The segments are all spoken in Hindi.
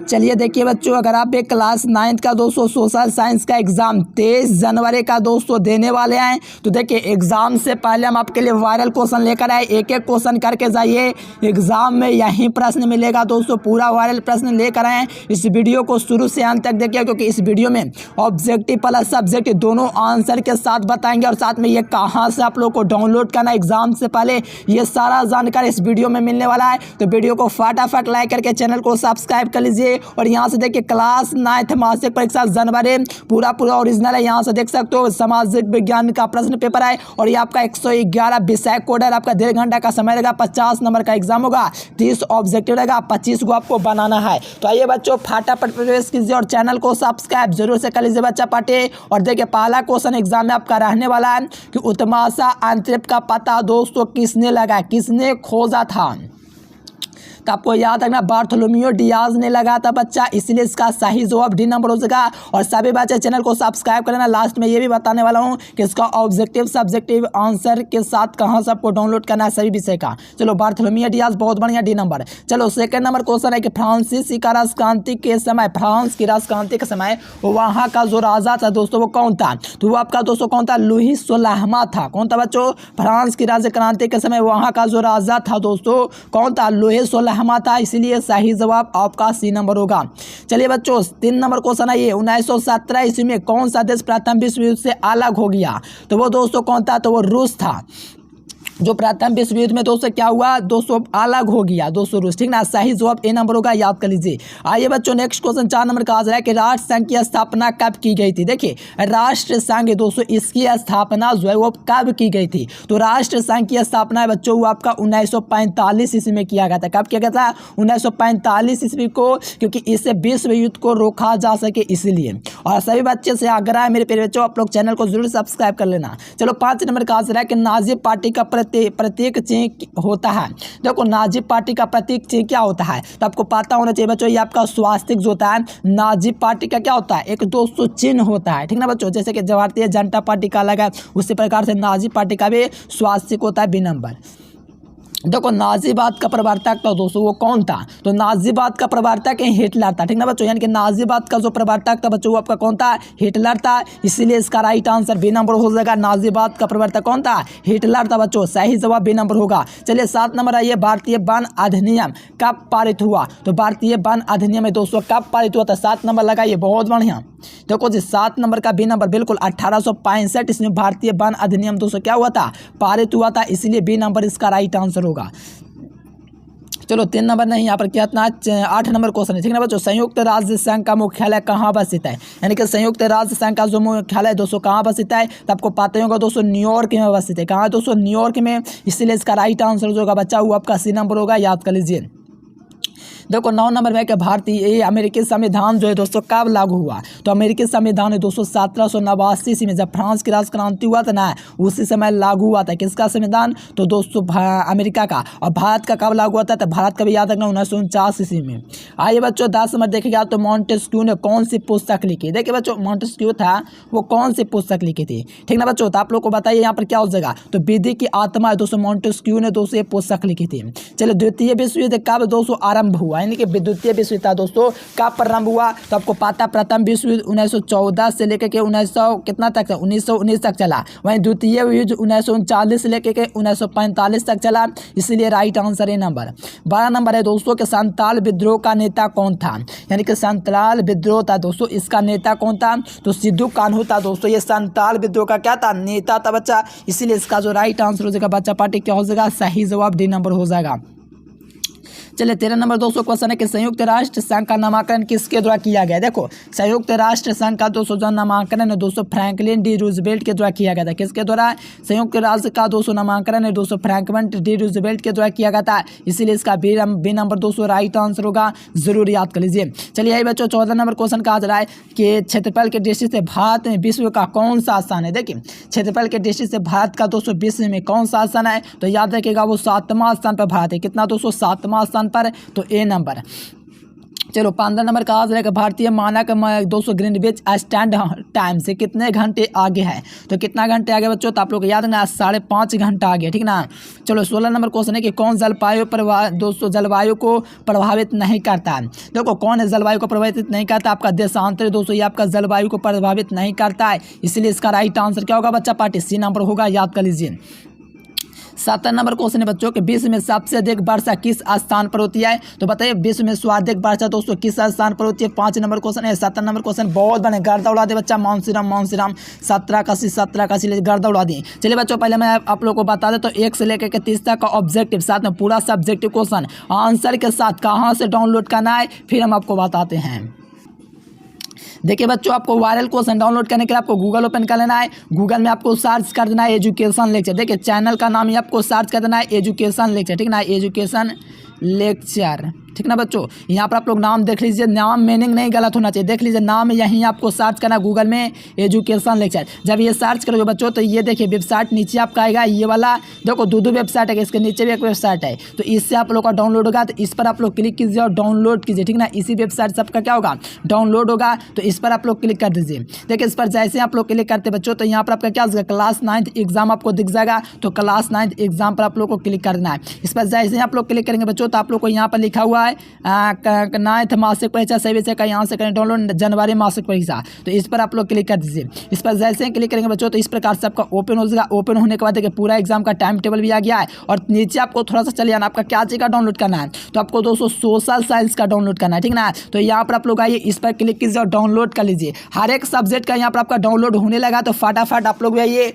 चलिए देखिए बच्चों, अगर आप एक क्लास 9th का दोस्तों सोशल साइंस का एग्जाम 23 जनवरी का दोस्तों देने वाले हैं, तो देखिए एग्जाम से पहले हम आपके लिए वायरल क्वेश्चन लेकर आए। एक एक क्वेश्चन करके जाइए, एग्जाम में यही प्रश्न मिलेगा दोस्तों, पूरा वायरल प्रश्न लेकर आए। इस वीडियो को शुरू से अंत तक देखिए, क्योंकि इस वीडियो में ऑब्जेक्टिव प्लस सब्जेक्टिव दोनों आंसर के साथ बताएंगे और साथ में ये कहाँ से आप लोग को डाउनलोड करना एग्जाम से पहले, ये सारा जानकारी इस वीडियो में मिलने वाला है। तो वीडियो को फटाफट लाइक करके चैनल को सब्सक्राइब कर लीजिए। और यहाँ से देखिए क्लास 9th मासिक परीक्षा जनवरी पूरा ओरिजिनल है। यहाँ से देख सकते हो सामाजिक विज्ञान का प्रश्न पेपर है और ये आपका 111 विषय कोड है। आपका 1.5 घंटा का समय रहेगा, 50 नंबर का एग्जाम होगा, 30 ऑब्जेक्टिव रहेगा, 25 को आपको बनाना है। तो आइए बच्चों फटाफट प्रवेश कीजिए और चैनल को सब्सक्राइब जरूर से कर लीजिए बच्चा पाटे। और देखिए पहला क्वेश्चन एग्जाम में आपका रहने वाला है कि उत्तमाशा अंतरिक्ष का पता दोस्तों किसने लगाया, किसने खोजा था। तो आपको याद रखना बार्थोलोमेयो डियाज ने लगाया था बच्चा, इसलिए इसका सही जवाब डी नंबर हो जाएगा। और सभी बच्चे चैनल को सब्सक्राइब कर लेना। लास्ट में ये भी बताने वाला हूँ कि इसका ऑब्जेक्टिव सब्जेक्टिव आंसर के साथ कहाँ से आपको डाउनलोड करना है सभी विषय का। चलो बार्थोलोमेयो डियाज बहुत बढ़िया, डी नंबर। चलो सेकंड नंबर क्वेश्चन है कि फ्रांसीसी का राजक्रांति के समय, फ्रांस की राजक्रांति के समय वहाँ का जो राजा था दोस्तों वो कौन था। तो वो आपका दोस्तों कौन था, लुई 16वां था। कौन था बच्चों, फ्रांस की राजक्रांति के समय वहाँ का जो राजा था दोस्तों कौन था, लुई 16वां था। इसीलिए सही जवाब आपका सी नंबर होगा। चलिए बच्चों 3 नंबर क्वेश्चन है ये, 1917 ईस्वी में कौन सा देश प्रथम विश्व युद्ध से अलग हो गया। तो वो दोस्तों कौन था, तो वो रूस था। जो प्रथम विश्व युद्ध में दोस्तों क्या हुआ, दोस्तों अलग हो गया दोस्तों रूस, ठीक ना। सही जवाब ए नंबर होगा, याद कर लीजिए। आइए बच्चों नेक्स्ट क्वेश्चन 4 नंबर का आ रहा है कि राष्ट्र संघ की स्थापना कब की गई थी। देखिए राष्ट्र संघ दोस्तों इसकी स्थापना जो है वो कब की गई थी। तो राष्ट्र संघ की स्थापना है बच्चों वो आपका 1945 ईस्वी में किया गया था। कब किया गया था, 1945 ईस्वी को, क्योंकि इससे विश्व युद्ध को रोका जा सके इसलिए। और सभी बच्चे से आग्रह है मेरे प्यारे बच्चों, आप लोग चैनल को जरूर सब्सक्राइब कर लेना। चलो 5 नंबर का आ रहा है कि नाजी पार्टी का प्रतीक चिन्ह होता है। देखो नाजी पार्टी का प्रतीक चिन्ह क्या होता है, तो आपको पता होना चाहिए बच्चों, ये आपका स्वास्तिक जो होता है नाजी पार्टी का क्या होता है, एक दोस्तों चिन्ह होता है, ठीक ना बच्चों। जैसे कि भारतीय जनता पार्टी का अलग है, उसी प्रकार से नाजी पार्टी का भी स्वास्तिक होता है, बी नंबर। देखो नाजीवाद का प्रवर्तक था दोस्तों वो कौन था, तो नाजीवाद का प्रवर्तक हिटलर था, ठीक ना बच्चों। यानी कि नाजीवाद का जो प्रवर्तक था बच्चों वो आपका कौन था, हिटलर था। इसीलिए इसका राइट आंसर बी नंबर हो जाएगा। नाजीवाद का प्रवर्तक कौन था, हिटलर था बच्चों, सही जवाब बी नंबर होगा। चलिए 7 नंबर आइए, भारतीय वन अधिनियम कब पारित हुआ। तो भारतीय वन अधिनियम में दोस्तों कब पारित हुआ था, 7 नंबर लगाइए, बहुत बढ़िया। देखो जी 7 नंबर का बी नंबर बिल्कुल 1865 इसमें भारतीय वन अधिनियम दोस्तों क्या हुआ था, पारित हुआ था, इसलिए बी नंबर इसका राइट आंसर होगा। चलो 3 नंबर नहीं, यहाँ पर क्या इतना 8 नंबर क्वेश्चन है, ठीक है बच्चों। संयुक्त राज्य संघ का मुख्यालय कहाँ पर स्थित है, यानी कि संयुक्त राज्य संघ का जो मुख्यालय दोस्तों कहाँ पर स्थित है, तो आपको पता होगा दोस्तों न्यूयॉर्क में अवस्थित है। कहाँ दोस्तों, न्यूयॉर्क में, इसलिए इसका राइट आंसर जो होगा बच्चा वो आपका सी नंबर होगा, याद कर लीजिए। देखो 9 नंबर में कि भारतीय अमेरिकी संविधान जो है दोस्तों कब लागू हुआ। तो अमेरिकी संविधान है दोस्तों 1789 ईस्वी में, जब फ्रांस की राजक्रांति हुआ था ना उसी समय लागू हुआ था। किसका संविधान, तो दोस्तों अमेरिका का। और भारत का कब लागू हुआ था, तो भारत का भी याद रखना 1949 ईस्वी में। आइए बच्चों 10 नंबर देखेगा, तो मॉन्टेस्क्यू ने कौन सी पुस्तक लिखी। देखिए बच्चों मॉन्टेस्क्यू था वो कौन सी पुस्तक लिखी थी, ठीक ना बच्चों। तो आप लोग को बताइए यहाँ पर क्या हो जाएगा, तो विधि की आत्मा है दोस्तों, मॉन्टेस्क्यू ने दोस्तों ये पुस्तक लिखी थी। चलिए द्वितीय विश्व युद्ध कब दोस्तों आरंभ हुआ, यानी कि द्वितीय विश्व युद्ध था दोस्तों कब प्रारंभ हुआ। तो आपको पता प्रथम विश्व युद्ध 1914 से लेकर के 1900 कितना तक, 1919 तक चला। वहीं द्वितीय युद्ध 1939 से लेकर के 1945 तक चला, इसलिए राइट आंसर है नंबर। 12 नंबर है दोस्तों कि संताल विद्रोह का नेता कौन था, यानी कि संताल विद्रोह था दोस्तों इसका नेता कौन था, तो सिद्धू कान्हू था दोस्तों। ये संताल विद्रोह का क्या था, नेता था बच्चा, इसीलिए इसका जो राइट आंसर हो जाएगा बच्चा पार्टी क्या हो जाएगा, सही जवाब डी नंबर हो जाएगा। चलिए 13 नंबर दोस्तों क्वेश्चन है कि संयुक्त राष्ट्र संघ का नामकरण किसके द्वारा किया गया। देखो संयुक्त राष्ट्र संघ का दोस्तों जो नामकरण है दोस्तों फ्रैंकलिन डी रूजवेल्ट के द्वारा किया गया था। किसके द्वारा, संयुक्त राष्ट्र का दोस्तों नामकरण है दोस्तों फ्रैंकलिन डी रूजवेल्ट के द्वारा किया गया था, इसीलिए इसका बी नंबर दोस्तों राइट आंसर होगा, जरूर याद कर लीजिए। चलिए यही बच्चों 14 नंबर क्वेश्चन कहा जा रहा है कि क्षेत्रफल के दृष्टि से भारत में विश्व का कौन सा स्थान है। देखिए क्षेत्रफल के दृष्टि से भारत का दोस्तों विश्व में कौन सा स्थान है, तो याद रखिएगा वो 7वां स्थान पर भारत है। कितना दोस्तों, 7वां स्थान पर, तो ए नंबर। चलो 15 नंबर का आज रहेगा भारतीय मानक 200 ग्रीनविच स्टैंड टाइम से कितने घंटे आगे है। तो कितना घंटे आगे बच्चों, तो आप लोग को याद है 5.5 घंटा आगे, ठीक ना। चलो 16 नंबर क्वेश्चन है कि कौन जलवायु को प्रभावित नहीं करता है। देखो कौन है जलवायु को प्रभावित नहीं करता, आपका देशांतर दोस्तों ये आपका जलवायु को प्रभावित नहीं करता है, इसलिए इसका राइट आंसर क्या होगा बच्चा, पार्टी सी नंबर होगा, याद कर लीजिए। 17 नंबर क्वेश्चन है बच्चों कि विश्व में सबसे अधिक वर्षा किस स्थान पर होती है। तो बताइए विश्व में सर्वाधिक वर्षा दोस्तों किस स्थान पर होती है। 5 नंबर क्वेश्चन है। 17 नंबर क्वेश्चन बहुत बने, गर्दा उड़ा दे बच्चा, मानसीराम 17 का गर्दा उड़ा दिए। चलिए बच्चों पहले मैं आप लोग को बता दें तो 1 से लेकर के 30 तक का ऑब्जेक्टिव साथ में पूरा सब्जेक्टिव क्वेश्चन आंसर के साथ कहाँ से डाउनलोड करना है फिर हम आपको बताते हैं। देखिए बच्चों आपको वायरल क्वेश्चन डाउनलोड करने के लिए आपको गूगल ओपन कर लेना है। गूगल में आपको सर्च कर देना है एजुकेशन लेक्चर। देखिए चैनल का नाम ही आपको सर्च कर देना है एजुकेशन लेक्चर, ठीक ना, एजुकेशन लेक्चर, ठीक ना बच्चों। यहाँ पर आप लोग नाम देख लीजिए, नाम मीनिंग नहीं गलत होना चाहिए, देख लीजिए नाम यहीं आपको सर्च करना है गूगल में एजुकेशन लेक्चर। जब ये सर्च करोगे बच्चों तो ये देखिए वेबसाइट नीचे आपका आएगा, ये वाला देखो दो वेबसाइट है, इसके नीचे भी एक वेबसाइट है, तो इससे आप लोग का डाउनलोड होगा। तो इस पर आप लोग क्लिक कीजिए और डाउनलोड कीजिए, ठीक ना। इसी वेबसाइट से आपका क्या होगा डाउनलोड होगा, तो इस पर आप लोग क्लिक कर दीजिए। देखिए इस पर जैसे आप लोग क्लिक करते बच्चों तो यहाँ पर आपका क्या होगा क्लास 9th एग्जाम आपको दिख जाएगा, तो क्लास 9th एग्जाम पर आप लोग को क्लिक करना है। इस पर जैसे आप लोग क्लिक करेंगे बच्चों तो आप लोग को यहाँ पर लिखा हुआ है 9th मासिक परीक्षा सही विषय का, यहाँ से करें डाउनलोड जनवरी मासिक परीक्षा, तो इस पर आप लोग क्लिक कर दीजिए। इस पर जैसे ही क्लिक करेंगे बच्चों तो इस प्रकार से आपका ओपन हो जाएगा। ओपन होने के बाद देखिए पूरा एग्जाम का टाइम टेबल भी आ गया है और नीचे आपको थोड़ा सा चले जाना, आपका क्या चीज़ का डाउनलोड करना है, तो आपको दोस्तों सोशल साइंस का डाउनलोड करना है, ठीक ना। तो यहाँ पर आप लोग आइए, इस पर क्लिक कीजिए और डाउनलोड कर लीजिए। हर एक सब्जेक्ट का यहाँ पर आपका डाउनलोड होने लगा, तो फटाफट आप लोग भी आइए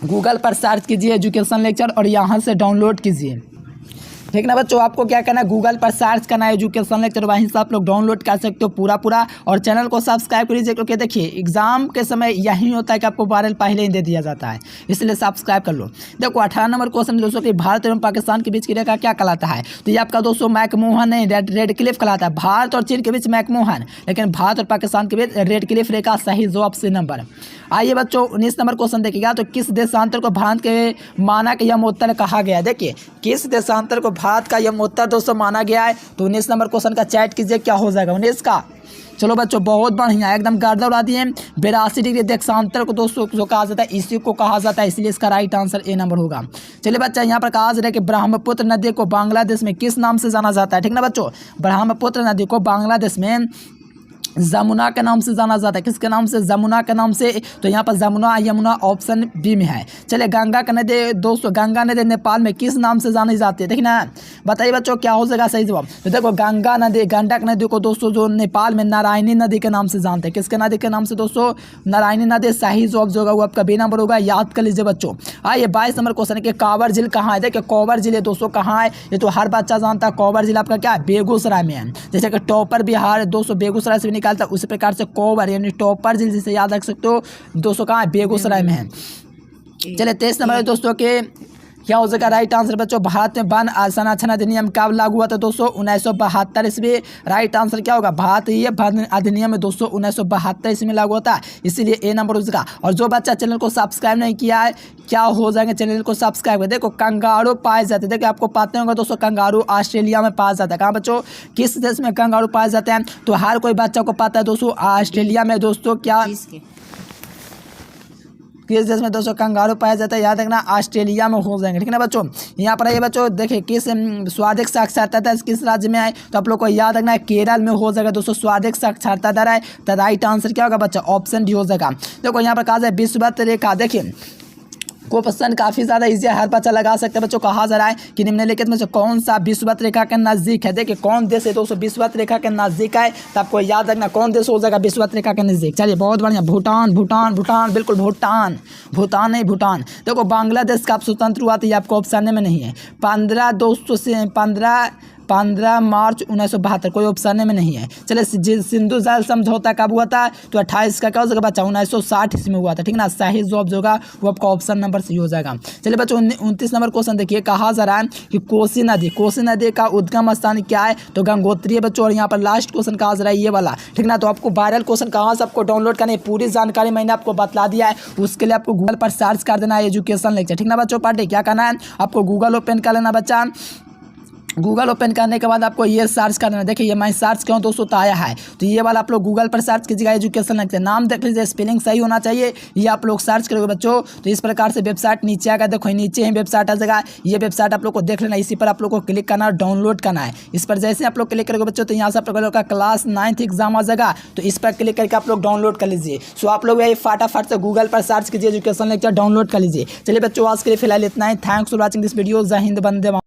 गूगल पर सर्च कीजिए एजुकेशन लेक्चर और यहाँ से डाउनलोड कीजिए, ठीक ना बच्चों। आपको क्या करना है गूगल पर सर्च करना है एजुकेशन लेक्चर, वहीं से आप लोग डाउनलोड कर सकते हो पूरा। और चैनल को सब्सक्राइब कर लीजिए, क्योंकि देखिए एग्जाम के समय यही होता है कि आपको वायरल पहले ही दे दिया जाता है, इसलिए सब्सक्राइब कर लो। देखो 18 नंबर क्वेश्चन दोस्तों कि भारत एवं पाकिस्तान के बीच की रेखा क्या कहलाता है। तो ये आपका दोस्तों मैकमोहन नहीं रेड क्लिफ कहलाता है। भारत और चीन के बीच मैकमोहन, लेकिन भारत और पाकिस्तान के बीच रेड क्लिफ रेखा, सही जवाब सी नंबर। आइए बच्चों 19 नंबर क्वेश्चन देखिएगा, तो किस देशांतर को भारत के मानक यमोत्तर कहा गया है। देखिए किस देशांतर को भारत का यमोत्तर दोस्तों माना गया है। तो 19 नंबर क्वेश्चन का चैट कीजिए, क्या हो जाएगा 19 का। चलो बच्चों बहुत बढ़िया, एकदम गर्दा उड़ा दिए। 82 डिग्री देशांतर को दोस्तों जो कहा जाता है इसी को कहा जाता है, इसलिए इसका राइट आंसर ए नंबर होगा। चलिए बच्चा यहाँ पर कहा जा रहा है कि ब्रह्मपुत्र नदी को बांग्लादेश में किस नाम से जाना जाता है, ठीक ना बच्चों। ब्रह्मपुत्र नदी को बांग्लादेश में जमुना के नाम से जाना जाता है। किसके नाम से, जमुना के नाम से। तो यहाँ पर जमुना यमुना ऑप्शन बी में है। चलिए गंगा का नदी दोस्तों, गंगा नदी नेपाल में किस नाम से जानी जाती है, ठीक ना। बताइए बच्चों क्या हो जाएगा सही जवाब। तो देखो गंगा नदी, गंडक नदी को दोस्तों जो नेपाल में नारायणी नदी के नाम से जानते हैं। किसके नदी के नाम से दोस्तों, नारायणी नदी। सही जवाब जो होगा वो आपका बी नंबर होगा, याद कर लीजिए बच्चों। आइए 22 नंबर क्वेश्चन है कि कांवर झील कहाँ है। देखिए कांवर झील दोस्तों कहाँ है, ये तो हर बच्चा जानता है। कांवर झील आपका क्या है, बेगूसराय में है। जैसे कि टॉपर बिहार दोस्तों बेगूसराय से भी निकालता है, उसी प्रकार से कांवर यानी टॉपर झील जिसे याद रख सकते हो दोस्तों कहाँ है, बेगूसराय में है। चलिए 23 नंबर दोस्तों के क्या हो जाएगा राइट आंसर बच्चों। भारत में वन संरक्षण अधिनियम कब लागू हुआ था दोस्तों, 1972 ईस्वी। राइट आंसर क्या होगा, भारतीय वन अधिनियम दोस्तों 1972 ईस्वी में लागू होता है, इसीलिए ए नंबर उसका। और जो बच्चा चैनल को सब्सक्राइब नहीं किया है क्या हो जाएंगे, चैनल को सब्सक्राइब कर। देखो कंगारू पाए जाते हैं, देखिए आपको पता होगा दोस्तों कंगारू ऑस्ट्रेलिया में पाया जाता है। कहाँ बच्चों, किस देश में कंगारू पाए जाते हैं। तो हर कोई बच्चा को पता है दोस्तों ऑस्ट्रेलिया में दोस्तों क्या किस देश में दोस्तों कंगारू पाया जाता है, याद रखना ऑस्ट्रेलिया में हो जाएंगे, ठीक है ना बच्चों। यहाँ पर ये बच्चों देखिए किस स्वादिक साक्षरता दर किस राज्य में आए, तो आप लोग को याद रखना है केरल में हो जाएगा दोस्तों स्वादिक साक्षरता दर है। तो राइट आंसर क्या होगा बच्चा, ऑप्शन डी हो जाएगा। देखो यहाँ पर कहा जाए विषुवत रेखा, देखिए क्वेश्चन काफ़ी ज़्यादा इजी है, हर बच्चा लगा सकते हैं बच्चों। कहा जा रहा है कि निम्नलिखित में से कौन सा विषुवत रेखा के नज़दीक है। देखिए कौन देश है दोस्तों विषुवत रेखा के नज़दीक है, तो आपको याद रखना कौन देश हो जाएगा विषुवत रेखा के नज़दीक। चलिए बहुत बढ़िया, भूटान भूटान भूटान, बिल्कुल भूटान, भूटान नहीं भूटान। देखो बांग्लादेश का स्वतंत्र हुआ तो ये आपको ऑप्शन में नहीं है। 15 मार्च 1972 कोई ऑप्शन में नहीं है। चलिए सिंधु जल समझौता कब हुआ था, तो 28 का क्या हो जाएगा बच्चा 1960 इसमें हुआ था, ठीक ना। सही जवाब जो होगा वो आपका ऑप्शन नंबर सी हो जाएगा। चलिए बच्चों 29 नंबर क्वेश्चन देखिए, कहा जा रहा है कि कोसी नदी का उद्गम स्थान क्या है, तो गंगोत्री है बच्चों। और यहाँ पर लास्ट क्वेश्चन कहा जा रहा है ये वाला, ठीक ना। तो आपको वायरल क्वेश्चन कहाँ से आपको डाउनलोड करनी है पूरी जानकारी मैंने आपको बतला दिया है। उसके लिए आपको गूगल पर सर्च कर देना है एजुकेशन लेक्चर, ठीक ना बच्चों। पार्टी क्या करना है, आपको गूगल ओपन कर लेना बच्चा गूगल ओपन करने के बाद आपको ये सर्च करना है। देखिए ये मैं सर्च क्यों दोस्तों तो आया है, तो ये वाला आप लोग गूगल पर सर्च कीजिएगा, एजुकेशन लिखते हैं, नाम देख लीजिए, स्पेलिंग सही होना चाहिए, ये आप लोग सर्च करोगे बच्चों तो इस प्रकार से वेबसाइट नीचे आएगा। देखो नीचे ही वेबसाइट आ जाएगा, ये वेबसाइट आप लोग को देख लेना, इसी पर आप लोग को क्लिक करना है, डाउनलोड करना है। इस पर जैसे आप लोग क्लिक करोगे बच्चों तो यहाँ से आप लोग का क्लास 9th एग्जाम आ जाएगा, तो इस पर क्लिक करके आप लोग डाउनलोड कर लीजिए। सो आप लोग यही फटाफट से गूगल पर सर्च कीजिए, एजुकेशन लेक्चर डाउनलोड कर लीजिए। चलिए बच्चों आज के लिए फिलहाल इतना ही। Thanks for watching this video. जय हिंद, वंदे मातरम।